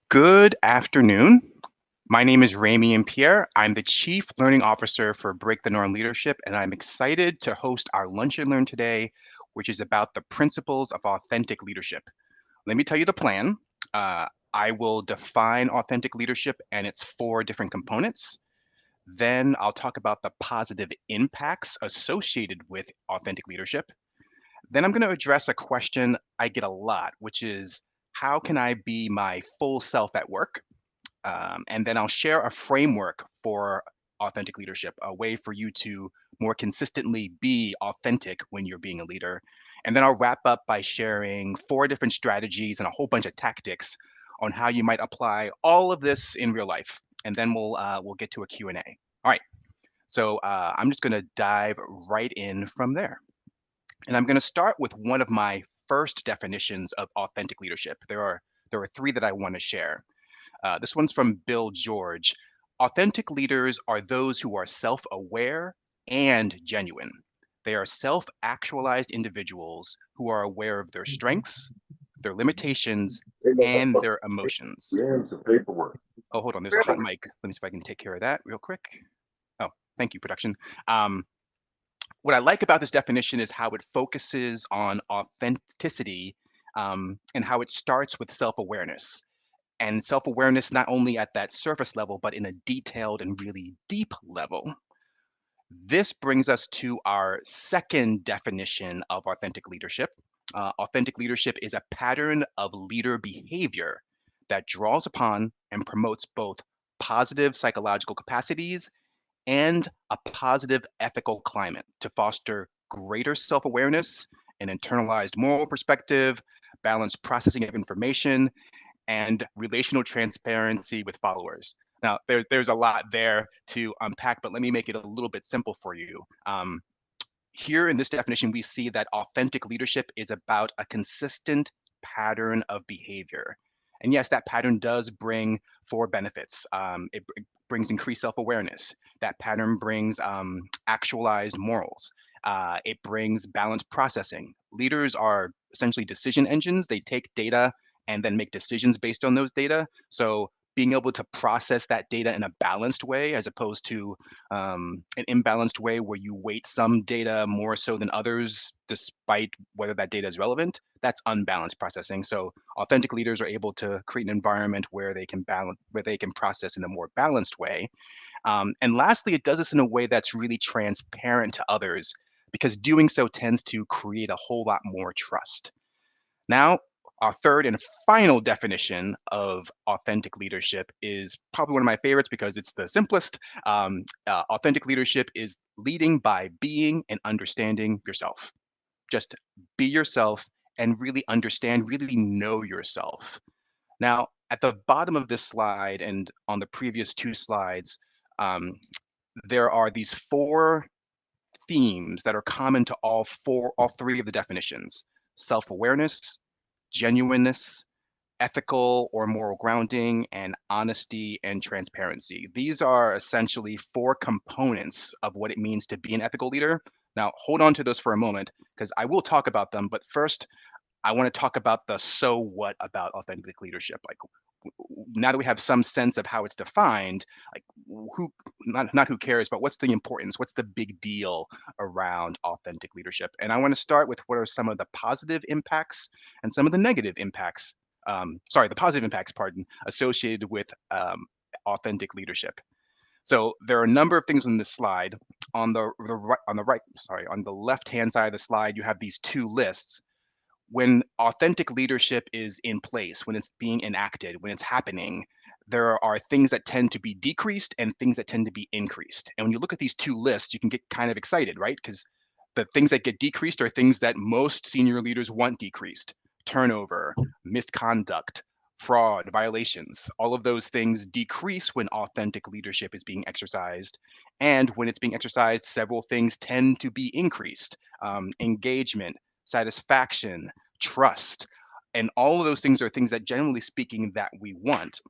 Good afternoon. My name is Rami and Pierre. I'm the Chief Learning Officer for Break the Norm Leadership, and I'm excited to host our Lunch and Learn today, which is about the principles of authentic leadership. Let me tell you the plan. Uh, I will define authentic leadership and its four different components. Then I'll talk about the positive impacts associated with authentic leadership. Then I'm going to address a question I get a lot, which is how can I be my full self at work? And then I'll share a framework for authentic leadership, a way for you to more consistently be authentic when you're being a leader. And then I'll wrap up by sharing four different strategies and a whole bunch of tactics on how you might apply all of this in real life. And then we'll get to a Q&A. All right. So I'm just going to dive right in from there. And I'm going to start with one of my first definitions of authentic leadership. There are three that I want to share. This one's from Bill George. Authentic leaders are those who are self aware and genuine. They are self actualized individuals who are aware of their strengths, their limitations, Hey, and motherfucker, their emotions. you're in some paperwork. Oh, hold on. There's a hot Really? mic. Let me see if I can take care of that real quick. Oh, thank you, production. Um, what I like about this definition is how it focuses on authenticity and how it starts with self awareness and self-awareness not only at that surface level but in a detailed and really deep level. This brings us to our second definition of authentic leadership. Authentic leadership is a pattern of leader behavior that draws upon and promotes both positive psychological capacities and a positive ethical climate to foster greater self-awareness, an internalized moral perspective, balanced processing of information, and relational transparency with followers. Now, there's a lot there to unpack, but let me make it a little bit simple for you. Here in this definition, we see that authentic leadership is about a consistent pattern of behavior. And yes, that pattern does bring four benefits. It brings increased self awareness. That pattern brings actualized morals. It brings balanced processing. Leaders are essentially decision engines. They take data and then make decisions based on those data. So being able to process that data in a balanced way as opposed to an imbalanced way where you weight some data more so than others, despite whether that data is relevant, that's unbalanced processing. So authentic leaders are able to create an environment where they can balance, where they can process in a more balanced way. And lastly, it does this in a way that's really transparent to others because doing so tends to create a whole lot more trust. Now, our third and final definition of authentic leadership is probably one of my favorites because it's the simplest. Authentic leadership is leading by being and understanding yourself. Just be yourself and really understand, really know yourself. Now, at the bottom of this slide and on the previous two slides, um, there are these four themes that are common to all three of the definitions: self-awareness, genuineness, ethical or moral grounding, and honesty and transparency. These are essentially four components of what it means to be an ethical leader. Now, hold on to those for a moment because I will talk about them. But first, I want to talk about the so what about authentic leadership. Like now that we have some sense of how it's defined, like who not who cares, but what's the importance? What's the big deal around authentic leadership? And I want to start with what are some of the positive impacts and some of the negative impacts. Sorry, the positive impacts, pardon, associated with authentic leadership. So there are a number of things on this slide. On the left hand side of the slide, you have these two lists. When authentic leadership is in place, when it's being enacted, when it's happening, there are things that tend to be decreased and things that tend to be increased. And when you look at these two lists, you can get kind of excited, right? Because the things that get decreased are things that most senior leaders want decreased: turnover, misconduct, fraud, violations. All of those things decrease when authentic leadership is being exercised. And when it's being exercised, several things tend to be increased: engagement, satisfaction, trust. And all of those things are things that, generally speaking, that we want.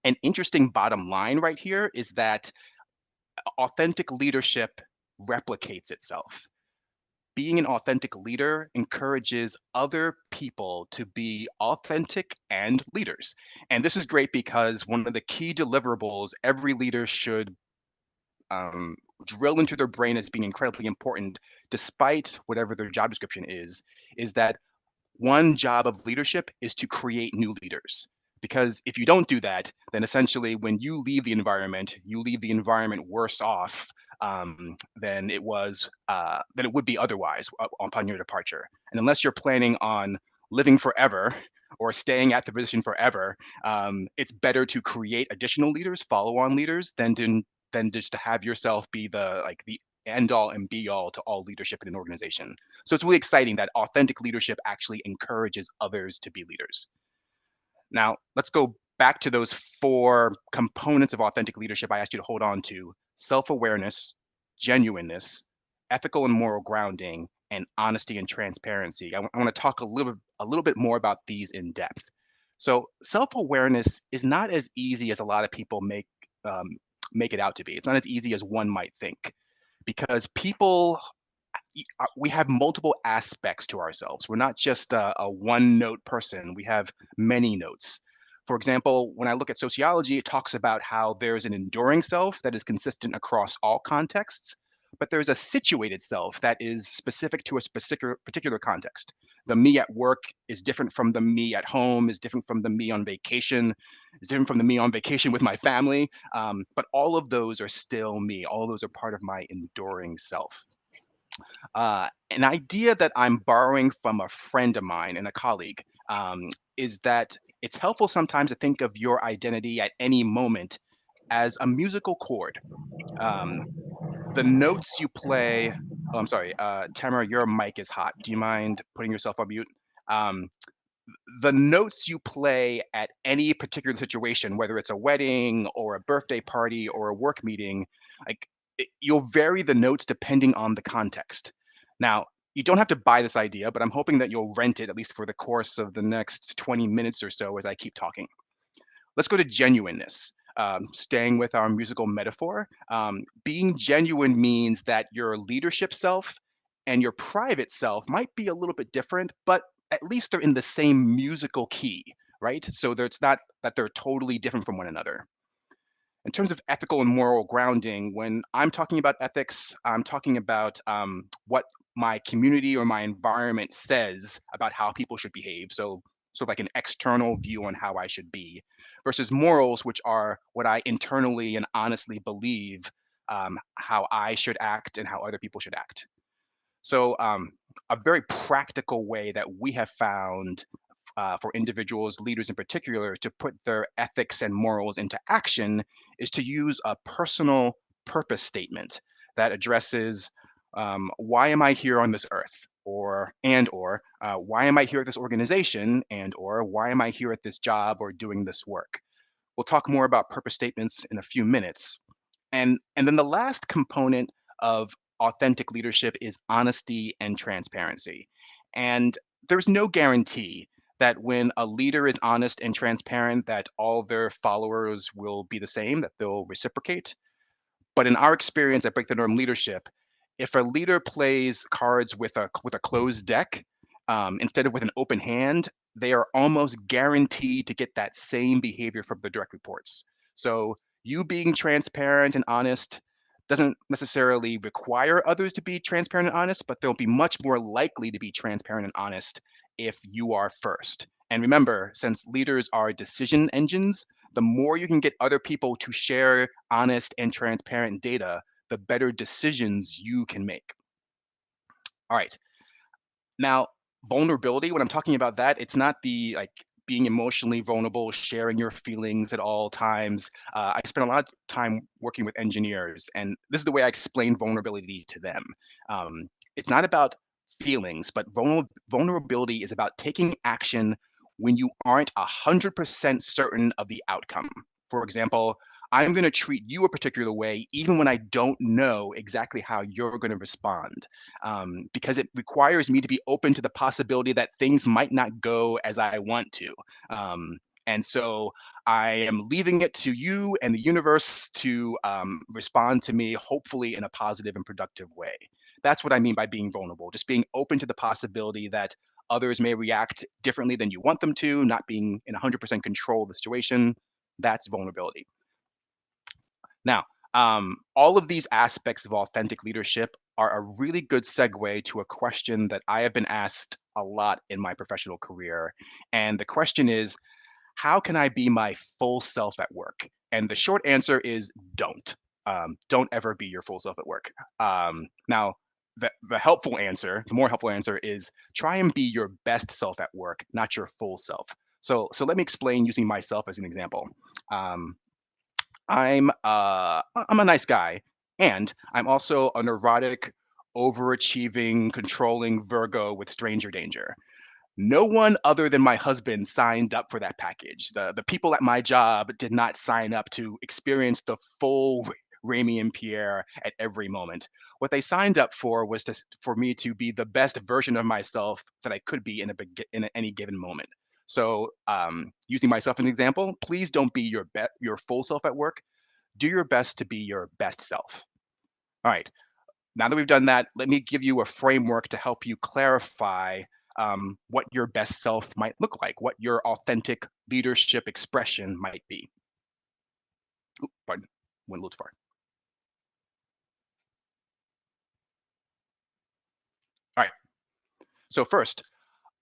An interesting bottom line right here is that authentic leadership replicates itself. being an authentic leader encourages other people to be authentic and leaders. And this is great because one of the key deliverables every leader should drill into their brain as being incredibly important, despite whatever their job description is that one job of leadership is to create new leaders. Because if you don't do that, then essentially when you leave the environment worse off than it would be otherwise upon your departure. And unless you're planning on living forever or staying at the position forever, it's better to create additional leaders, follow-on leaders, than just to have yourself be the end all and be all to all leadership in an organization. So it's really exciting that authentic leadership actually encourages others to be leaders. Now, let's go back to those four components of authentic leadership I asked you to hold on to: self awareness, genuineness, ethical and moral grounding, and honesty and transparency. I want to talk a little bit more about these in depth. So, self awareness is not as easy as a lot of people um, make it out to be. It's not as easy as one might think because we have multiple aspects to ourselves. We're not just a one note person, we have many notes. For example, when I look at sociology, it talks about how there's an enduring self that is consistent across all contexts, but there's a situated self that is specific to a particular context. The me at work is different from the me at home, is different from the me on vacation, is different from the me on vacation with my family. But all of those are still me. All of those are part of my enduring self. An idea that I'm borrowing from a friend of mine and a colleague is that it's helpful sometimes to think of your identity at any moment as a musical chord. Um, the notes you play. Oh, I'm sorry, Tamara, your mic is hot. Do you mind putting yourself on mute? Um, the notes you play at any particular situation, whether it's a wedding or a birthday party or a work meeting, you'll vary the notes depending on the context. Now, you don't have to buy this idea, but I'm hoping that you'll rent it at least for the course of the next 20 minutes or so as I keep talking. Let's go to genuineness. Staying with our musical metaphor, being genuine means that your leadership self and your private self might be a little bit different, but at least they're in the same musical key, right? So that it's not that they're totally different from one another. In terms of ethical and moral grounding, when I'm talking about ethics, I'm talking about what my community or my environment says about how people should behave. So, sort of like an external view on how I should be, versus morals, which are what I internally and honestly believe how I should act and how other people should act. So, a very practical way that we have found for individuals, leaders in particular, to put their ethics and morals into action is to use a personal purpose statement that addresses why am I here on this earth, or why am I here at this organization, and or why am I here at this job or doing this work. We'll talk more about purpose statements in a few minutes. And then the last component of authentic leadership is honesty and transparency. And there's no guarantee that when a leader is honest and transparent that all their followers will be the same, that they'll reciprocate. But in our experience at Break the Norm Leadership, if a leader plays cards with a closed deck instead of with an open hand, they are almost guaranteed to get that same behavior from the direct reports. So you being transparent and honest doesn't necessarily require others to be transparent and honest, but they'll be much more likely to be transparent and honest if you are first. And remember, since leaders are decision engines, the more you can get other people to share honest and transparent data, the better decisions you can make. All right. Now, vulnerability, when I'm talking about that, it's not the being emotionally vulnerable, sharing your feelings at all times. I spent a lot of time working with engineers, and this is the way I explain vulnerability to them. It's not about feelings, but vulnerability is about taking action when you aren't 100% certain of the outcome. For example, I'm going to treat you a particular way, even when I don't know exactly how you're going to respond, because it requires me to be open to the possibility that things might not go as I want to. And so I am leaving it to you and the universe to respond to me, hopefully in a positive and productive way. that's what I mean by being vulnerable, just being open to the possibility that others may react differently than you want them to, not being in 100% control of the situation. That's vulnerability. Now, all of these aspects of authentic leadership are a really good segue to a question that I have been asked a lot in my professional career. And the question is, how can I be my full self at work? And the short answer is don't. Don't ever be your full self at work. Now, the helpful answer, the more helpful answer is try and be your best self at work, not your full self. So let me explain using myself as an example. Um, I'm a nice guy, and I'm also a neurotic, overachieving, controlling Virgo with stranger danger. No one other than my husband signed up for that package. The people at my job did not sign up to experience the full Rami and Pierre at every moment. What they signed up for was for me to be the best version of myself that I could be in any given moment. So, using myself as an example, please don't be your full self at work. Do your best to be your best self. All right. Now that we've done that, let me give you a framework to help you clarify what your best self might look like, what your authentic leadership expression might be. Oop, pardon, went a little too far. All right. So first,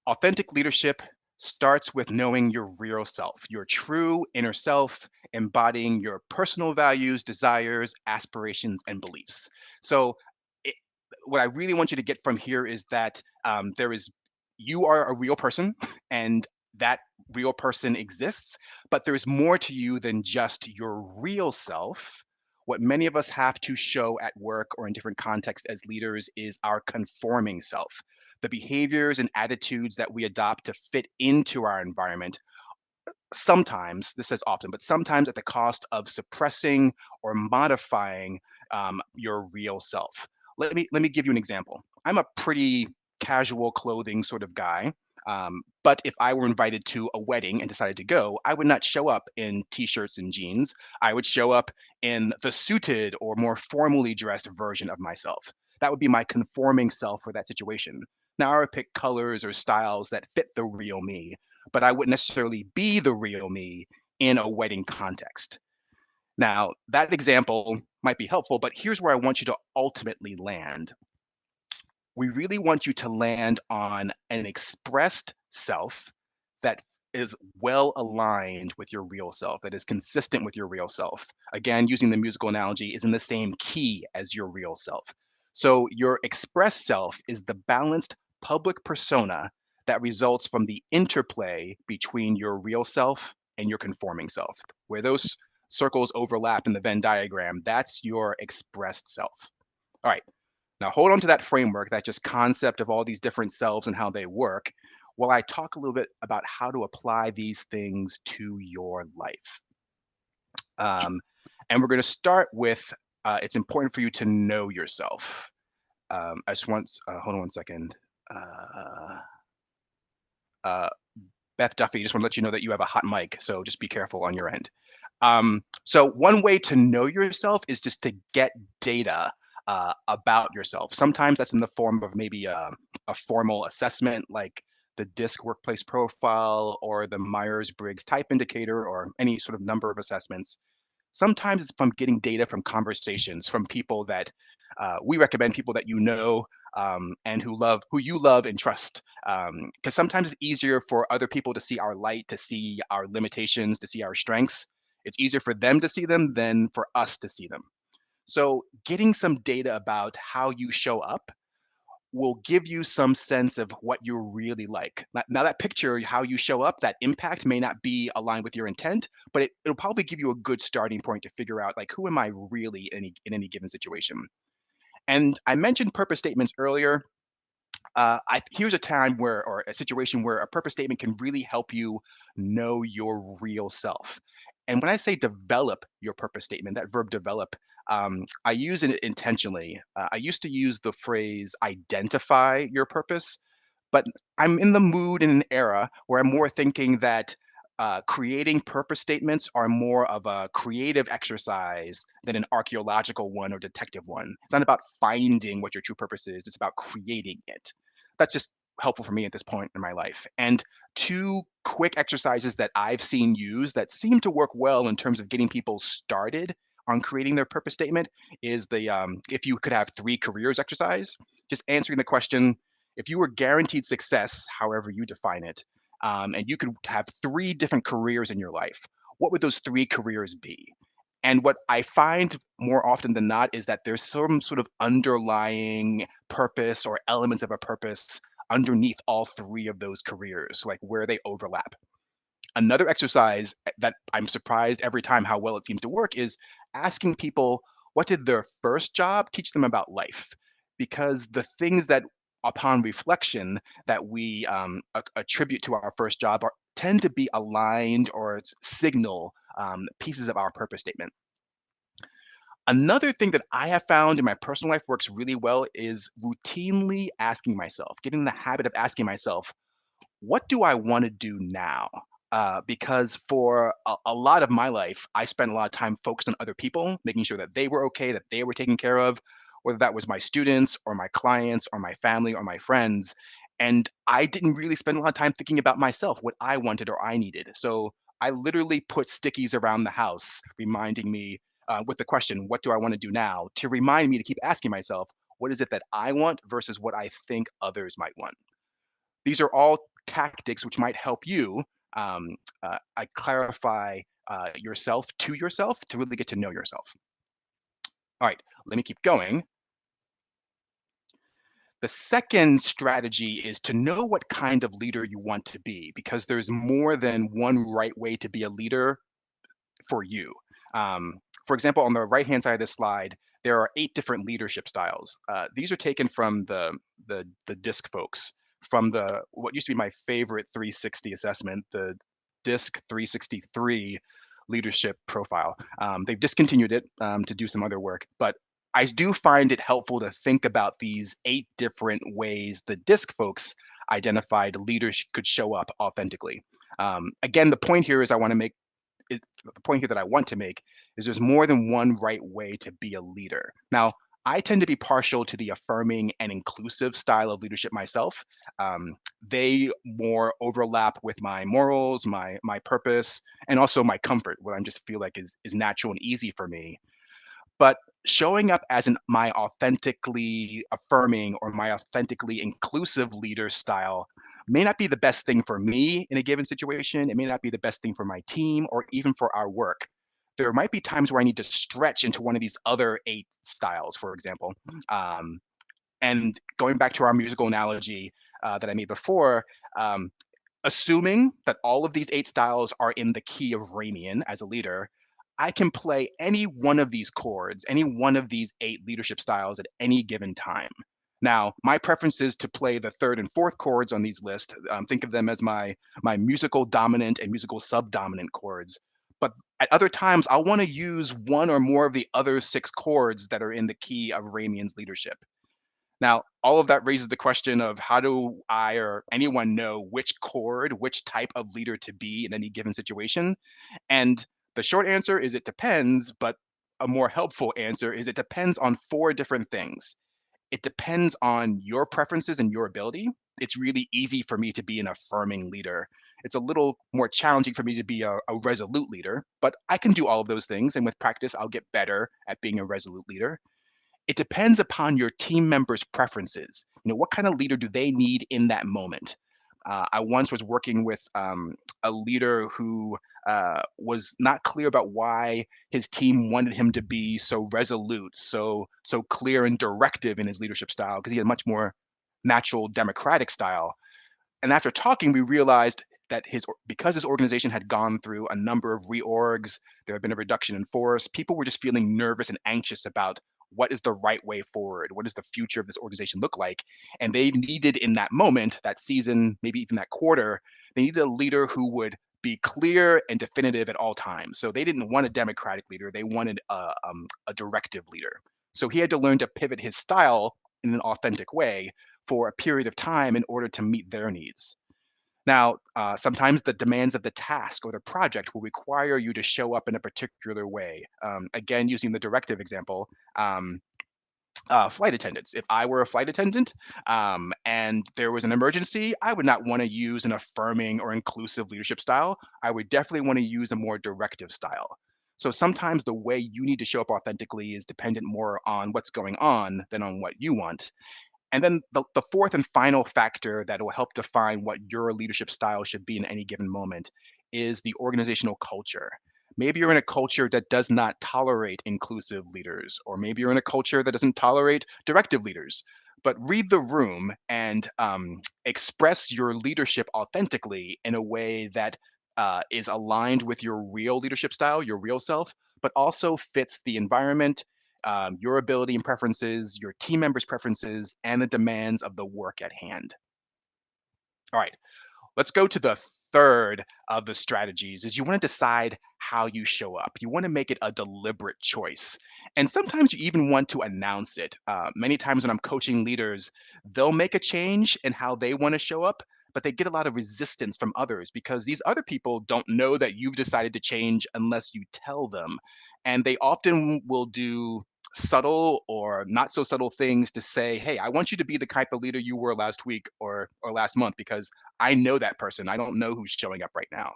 authentic leadership starts with knowing your real self, your true inner self, embodying your personal values, desires, aspirations, and beliefs. So, it, what I really want you to get from here is that you are a real person, and that real person exists, but there's more to you than just your real self. What many of us have to show at work or in different contexts as leaders is our conforming self, the behaviors and attitudes that we adopt to fit into our environment. Sometimes, this says often, but sometimes at the cost of suppressing or modifying your real self. Let me give you an example. I'm a pretty casual clothing sort of guy. But if I were invited to a wedding and decided to go, I would not show up in t-shirts and jeans. I would show up in the suited or more formally dressed version of myself. That would be my conforming self for that situation. Now I would pick colors or styles that fit the real me, but I wouldn't necessarily be the real me in a wedding context. Now, that example might be helpful, but here's where I want you to ultimately land. We really want you to land on an expressed self that is well aligned with your real self, that is consistent with your real self. Again, using the musical analogy, is in the same key as your real self. So, your expressed self is the balanced public persona that results from the interplay between your real self and your conforming self. Where those circles overlap in the Venn diagram, that's your expressed self. All right. Now, hold on to that framework, that just concept of all these different selves and how they work, while I talk a little bit about how to apply these things to your life. Um, and we're going to start with it's important for you to know yourself. I just want, hold on one second. Uh, uh, Beth Duffy, just want to let you know that you have a hot mic, so just be careful on your end. So one way to know yourself is just to get data about yourself. Sometimes that's in the form of maybe a formal assessment like the DISC workplace profile or the Myers-Briggs type indicator or any sort of number of assessments. Sometimes it's from getting data from conversations from people that we recommend, people that you know and who you love and trust. Because sometimes it's easier for other people to see our light, to see our limitations, to see our strengths. It's easier for them to see them than for us to see them. So, getting some data about how you show up will give you some sense of what you're really like. Now, that picture, how you show up, that impact may not be aligned with your intent, but it'll probably give you a good starting point to figure out like who am I really in any given situation. And I mentioned purpose statements earlier. Here's a time where, or a situation where a purpose statement can really help you know your real self. And when I say develop your purpose statement, that verb develop, I use it intentionally. I used to use the phrase identify your purpose, but I'm in the mood in an era where I'm more thinking that Creating purpose statements are more of a creative exercise than an archaeological one or detective one. It's not about finding what your true purpose is, it's about creating it. That's just helpful for me at this point in my life. And two quick exercises that I've seen used that seem to work well in terms of getting people started on creating their purpose statement is the if you could have three careers exercise, just answering the question, if you were guaranteed success, however you define it, and you could have three different careers in your life, what would those three careers be? And what I find more often than not is that there's some sort of underlying purpose or elements of a purpose underneath all three of those careers, like where they overlap. Another exercise that I'm surprised every time how well it seems to work is asking people what did their first job teach them about life? Because the things that upon reflection that we attribute to our first job tend to be aligned or signal pieces of our purpose statement. Another thing that I have found in my personal life works really well is routinely asking myself, getting in the habit of asking myself, what do I want to do now? Because for a lot of my life, I spent a lot of time focused on other people, making sure that they were okay, that they were taken care of, whether that was my students or my clients or my family or my friends. And I didn't really spend a lot of time thinking about myself, what I wanted or I needed. So I literally put stickies around the house, reminding me with the question, what do I want to do now? To remind me to keep asking myself, what is it that I want versus what I think others might want? These are all tactics which might help you I clarify yourself to yourself to really get to know yourself. All right, let me keep going. The second strategy is to know what kind of leader you want to be because there's more than one right way to be a leader for you. For example, on the right hand side of this slide, there are 8 different leadership styles. These are taken from the DISC folks, from the what used to be my favorite 360 assessment, the DISC 363 leadership profile. They've discontinued it to do some other work, but I do find it helpful to think about these 8 different ways the DISC folks identified leaders could show up authentically. Again, the point here is I want to make the point here that I want to make is there's more than one right way to be a leader. Now, I tend to be partial to the affirming and inclusive style of leadership myself. They more overlap with my morals, my purpose, and also my comfort. What I just feel like is natural and easy for me. But showing up as an my authentically affirming or my authentically inclusive leader style may not be the best thing for me in a given situation. It may not be the best thing for my team or even for our work. There might be times where I need to stretch into one of these other 8 styles, for example. Um, and going back to our musical analogy that I made before, um, assuming that all of these 8 styles are in the key of Ramian as a leader, I can play any one of these chords, any one of these 8 leadership styles at any given time. Now, my preference is to play the third and fourth chords on these lists. Think of them as my musical dominant and musical subdominant chords. But at other times, I want to use one or more of the other 6 chords that are in the key of Ramian's leadership. Now, all of that raises the question of how do I or anyone know which chord, which type of leader to be in any given situation? And the short answer is it depends, but a more helpful answer is it depends on 4 different things. It depends on your preferences and your ability. It's really easy for me to be an affirming leader. It's a little more challenging for me to be a resolute leader, but I can do all of those things. And with practice, I'll get better at being a resolute leader. It depends upon your team members' preferences. What kind of leader do they need in that moment? I once was working with a leader who was not clear about why his team wanted him to be so resolute, so clear and directive in his leadership style, because he had a much more natural democratic style. And after talking, we realized that because his organization had gone through a number of reorgs, there had been a reduction in force. People were just feeling nervous and anxious about what is the right way forward, what does the future of this organization look like, and they needed in that moment, that season, maybe even that quarter, they needed a leader who would be clear and definitive at all times. So they didn't want a democratic leader; they wanted a directive leader. So he had to learn to pivot his style in an authentic way for a period of time in order to meet their needs. Now, sometimes the demands of the task or the project will require you to show up in a particular way. Again, using the directive example, um, flight attendants. If I were a flight attendant and there was an emergency, I would not want to use an affirming or inclusive leadership style. I would definitely want to use a more directive style. So sometimes the way you need to show up authentically is dependent more on what's going on than on what you want. And then the fourth and final factor that will help define what your leadership style should be in any given moment is the organizational culture. Maybe you're in a culture that does not tolerate inclusive leaders, or maybe you're in a culture that doesn't tolerate directive leaders. But read the room and express your leadership authentically in a way that is aligned with your real leadership style, your real self, but also fits the environment, your ability and preferences, your team members' preferences, and the demands of the work at hand. All right, let's go to the third of the strategies is you want to decide how you show up. You want to make it a deliberate choice. And sometimes you even want to announce it. Many times when I'm coaching leaders, they'll make a change in how they want to show up, but they get a lot of resistance from others because these other people don't know that you've decided to change unless you tell them. And they often will do subtle or not so subtle things to say, hey, I want you to be the type of leader you were last week or last month because I know that person. I don't know who's showing up right now.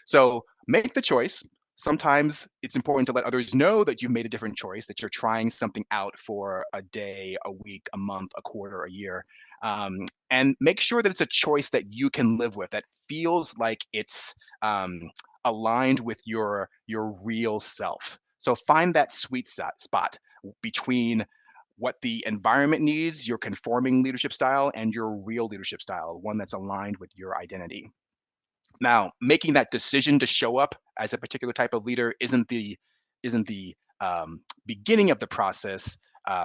So make the choice. Sometimes it's important to let others know that you've made a different choice, that you're trying something out for a day, a week, a month, a quarter, a year. And make sure that it's a choice that you can live with, that feels like it's aligned with your real self. So find that sweet spot between what the environment needs, your conforming leadership style, and your real leadership style, one that's aligned with your identity. Now, making that decision to show up as a particular type of leader isn't the beginning of the process.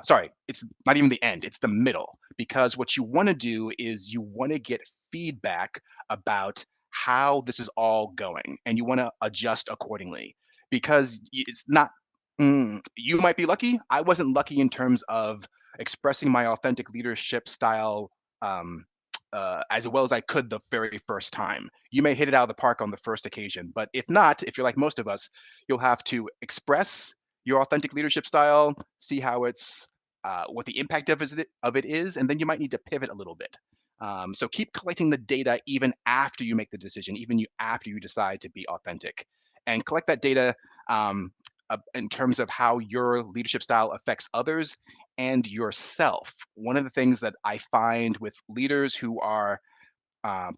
Sorry, it's not even the end. It's the middle because what you want to do is you want to get feedback about how this is all going, and you want to adjust accordingly because it's not. You might be lucky. I wasn't lucky in terms of expressing my authentic leadership style um, as well as I could the very first time. You may hit it out of the park on the first occasion, but if not, if you're like most of us, you'll have to express your authentic leadership style, see how it's what the impact of it is, and then you might need to pivot a little bit. So keep collecting the data even after you make the decision, even after you decide to be authentic, and collect that data in terms of how your leadership style affects others and yourself. One of the things that I find with leaders who are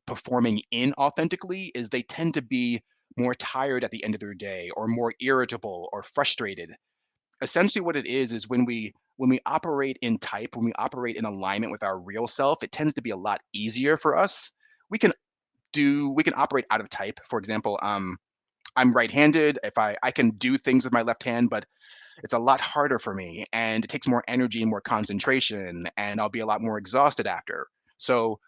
performing inauthentically is they tend to be more tired at the end of their day or more irritable or frustrated. Essentially what it is when we operate in type, when we operate in alignment with our real self, it tends to be a lot easier for us. We can operate out of type. For example, I'm right-handed. If I can do things with my left hand, but it's a lot harder for me and it takes more energy and more concentration and I'll be a lot more exhausted after. So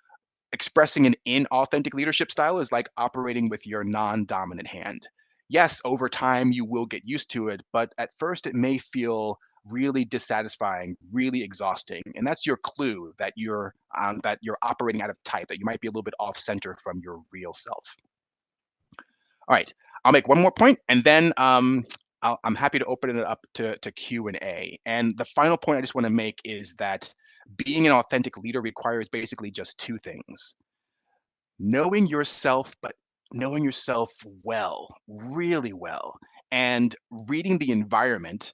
expressing an inauthentic leadership style is like operating with your non-dominant hand. Yes, over time you will get used to it, but at first it may feel really dissatisfying, really exhausting, and that's your clue that you're operating out of type, that you might be a little bit off center from your real self. All right, I'll make one more point, and then I'm happy to open it up to Q and A. And the final point I just want to make is that being an authentic leader requires basically just two things: knowing yourself, but knowing yourself well, really well, and reading the environment,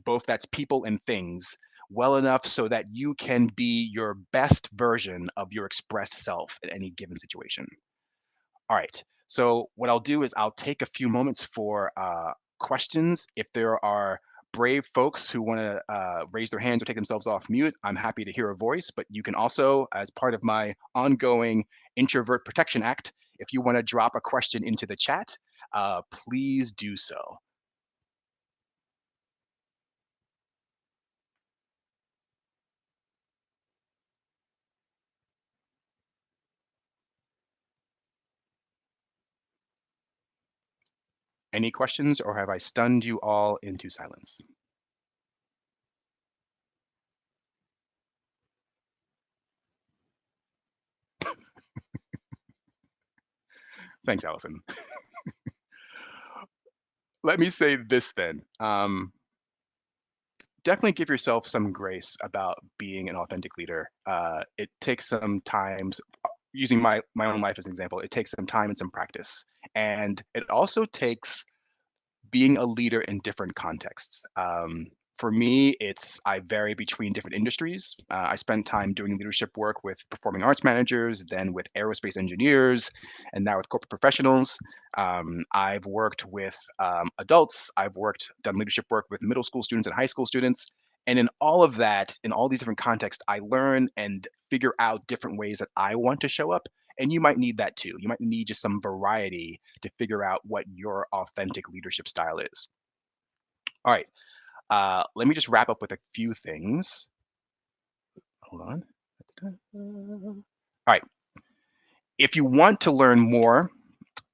both that's people and things, well enough so that you can be your best version of your expressed self at any given situation. All right. So what I'll do is I'll take a few moments for questions. If there are brave folks who want to raise their hands or take themselves off mute, I'm happy to hear a voice. But you can also, as part of my ongoing Introvert Protection Act, if you want to drop a question into the chat, please do so. Any questions, or have I stunned you all into silence? Thanks, Allison. Let me say this then. Definitely give yourself some grace about being an authentic leader. It takes some time. Using my own life as an example, it takes some time and some practice, and it also takes being a leader in different contexts. For me, it's I vary between different industries. I spent time doing leadership work with performing arts managers, then with aerospace engineers, and now with corporate professionals. I've worked with adults. Done leadership work with middle school students and high school students. And in all of that, in all these different contexts, I learn and figure out different ways that I want to show up. And you might need that too. You might need just some variety to figure out what your authentic leadership style is. All right. Let me just wrap up with a few things. Hold on. All right. If you want to learn more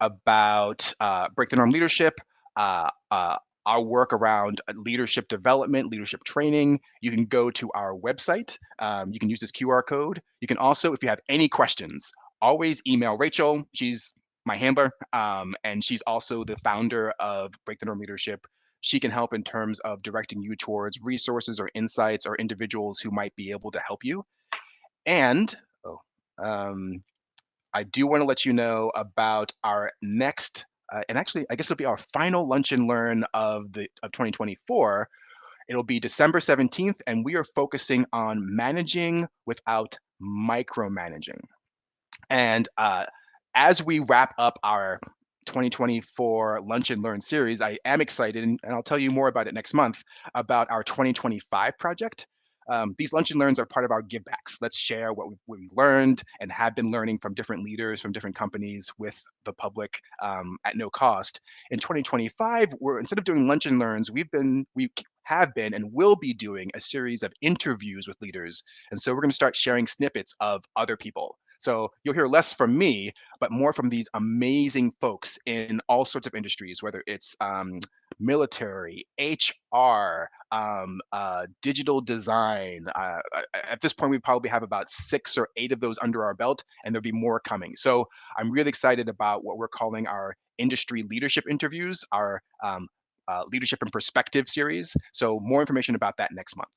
about break the norm leadership, uh, uh, our work around leadership development, leadership training, you can go to our website. You can use this QR code. You can also, if you have any questions, always email Rachel. She's my handler, and she's also the founder of Break the Norm Leadership. She can help in terms of directing you towards resources or insights or individuals who might be able to help you. And oh, um, I do want to let you know about our next, and actually, I guess it'll be our final lunch and learn of 2024. It'll be December 17th, and we are focusing on managing without micromanaging. And as we wrap up our 2024 Lunch and Learn series, I am excited, and I'll tell you more about it next month, about our 2025 project. These lunch and learns are part of our givebacks. Let's share what we've learned and have been learning from different leaders from different companies with the public at no cost. In 2025, we're instead of doing lunch and learns, we have been and will be doing a series of interviews with leaders. And so we're going to start sharing snippets of other people. So you'll hear less from me, but more from these amazing folks in all sorts of industries, whether it's military, HR, digital design. At this point, we probably have about 6 or 8 of those under our belt, and there'll be more coming. So I'm really excited about what we're calling our industry leadership interviews, our leadership and perspective series. So more information about that next month.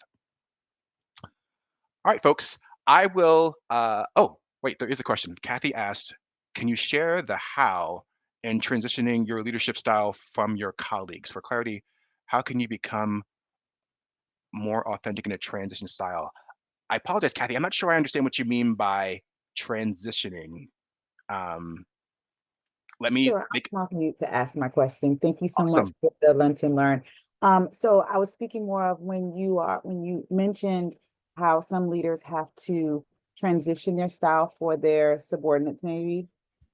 All right, folks. I will. Oh, wait, there is a question. Kathy asked, "Can you share the how in transitioning your leadership style from your colleagues? For clarity, how can you become more authentic in a transition style?" I apologize, Kathy. I'm not sure I understand what you mean by transitioning. Um, let me Sure, make I'm off mute to ask my question. Thank you so much awesome. for the lunch and learn. So I was speaking more of when you mentioned how some leaders have to transition their style for their subordinates, maybe.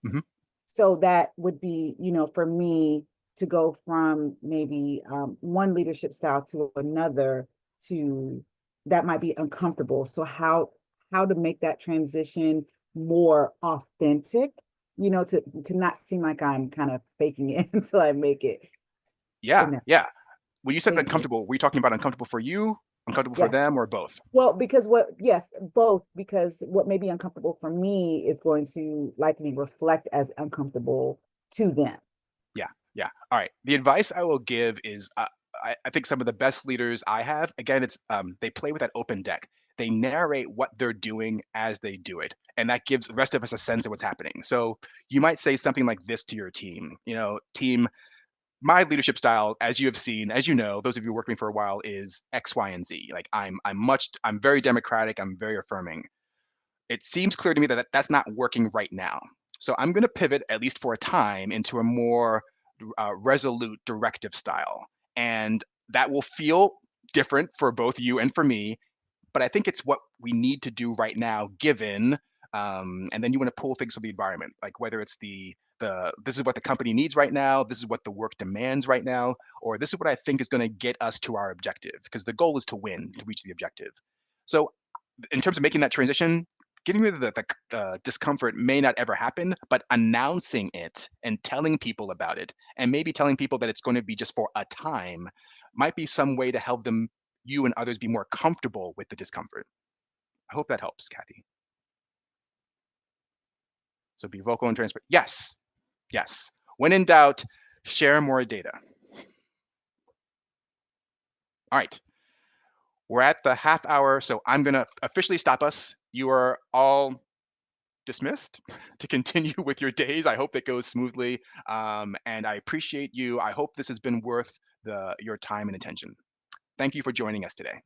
Mhm. So that would be, for me to go from maybe one leadership style to another to that might be uncomfortable. So how to make that transition more authentic, to not seem like I'm kind of faking it until I make it Yeah, in that. yeah. When you said Thank you. uncomfortable, were you talking about uncomfortable for you, uncomfortable for Yes. them, or both? Well, yes, both, because what may be uncomfortable for me is going to likely reflect as uncomfortable to them. Yeah, yeah. All right. The advice I will give is I think some of the best leaders I have, again, it's they play with that open deck. They narrate what they're doing as they do it. And that gives the rest of us a sense of what's happening. So you might say something like this to your team. Team, my leadership style, as you have seen, as you know, those of you who worked with me for a while, is X, Y, and Z. Like I'm very democratic, I'm very affirming. It seems clear to me that that's not working right now. So I'm going to pivot, at least for a time, into a more resolute directive style. And that will feel different for both you and for me. But I think it's what we need to do right now, given, and then you want to pull things from the environment, like whether it's this is what the company needs right now, this is what the work demands right now, or this is what I think is going to get us to our objective, because the goal is to win, to reach the objective. So in terms of making that transition, getting rid of the discomfort may not ever happen, but announcing it and telling people about it, and maybe telling people that it's going to be just for a time, might be some way to help them, you and others, be more comfortable with the discomfort. I hope that helps, Kathy. So be vocal and transparent. Yes, Yes. When in doubt, share more data. All right. We're at the half hour, so I'm going to officially stop us. You are all dismissed to continue with your days. I hope it goes smoothly. And I appreciate you. I hope this has been worth your time and attention. Thank you for joining us today.